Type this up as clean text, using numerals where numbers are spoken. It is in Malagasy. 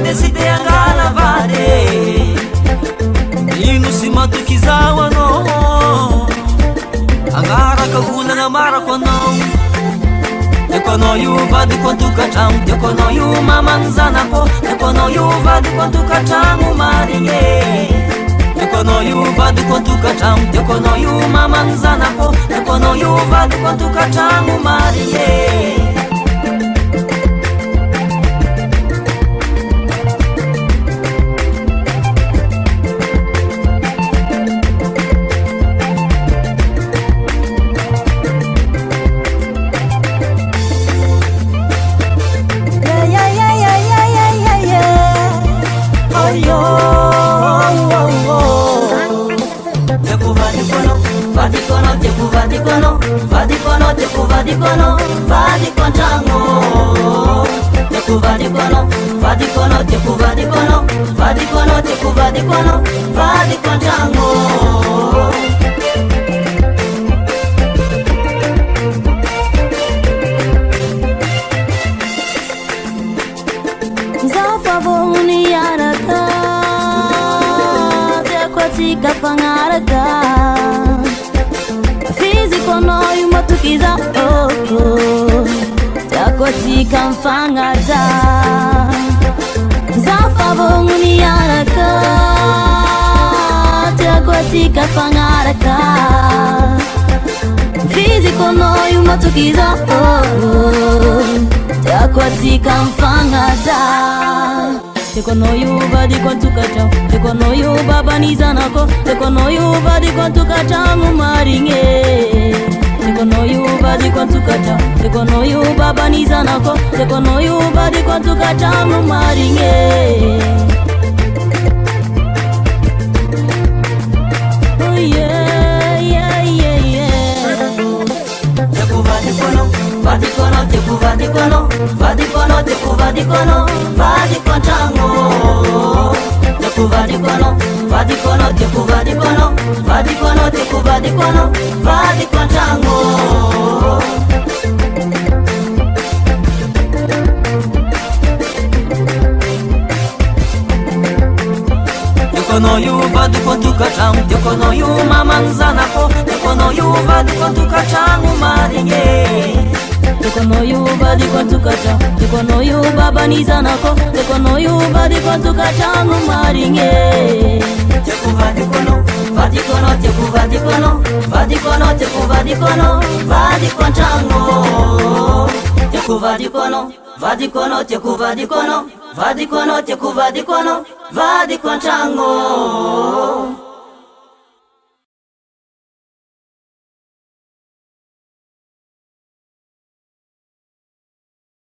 deside angala vade ino sy matoky zao anao agnaraka volagna marako anao tiako anao io vadiko antokatragno tiako anao io mamagny zanako tiako anao io vadiko antokatragno marigny tiako anao io vadiko antokatragno tiako anao io mamagny zanako tiako anao io vadiko antokatragno marigny vadikono vadikontango teku vadikono vadikono teku vadikono vadikono teku vadikono vadikontango zafavoni yaraka tekwatika fangaraka fizikonoyu matukiza takwatika mfangaza zafavoni yaraka takwatika fangaraka fizikonoyu matukiza takwatika mfangaza tekonoyu vadikwantukata tekonoyu babanizanako tekonoyu vadikwantukatangu maringe tekonoyu vadikwantukata tekonoyu babanizanako tekonoyu vadikwantukatangu maringe oh yeah yeah yeah yeah teku vadikono vadikono teku vadikono vadikono teku vadikono vadikwantango teku vadikono vadikono teku vadikono vadikono teku vadikono vadikwantango tekonoyu vadikwantukatango tekonoyu mamagny zanako tekonoyu vadikwantukatango marigny tekonoyu vadikwantukata tekonoyu babanizanako tekonoyu vadikwantukatangu maringe teku vadikono vadikono teku vadikono vadikono teku vadikono vadikwantango teku vadikono vadikono teku vadikono vadikono teku vadikono vadikwantango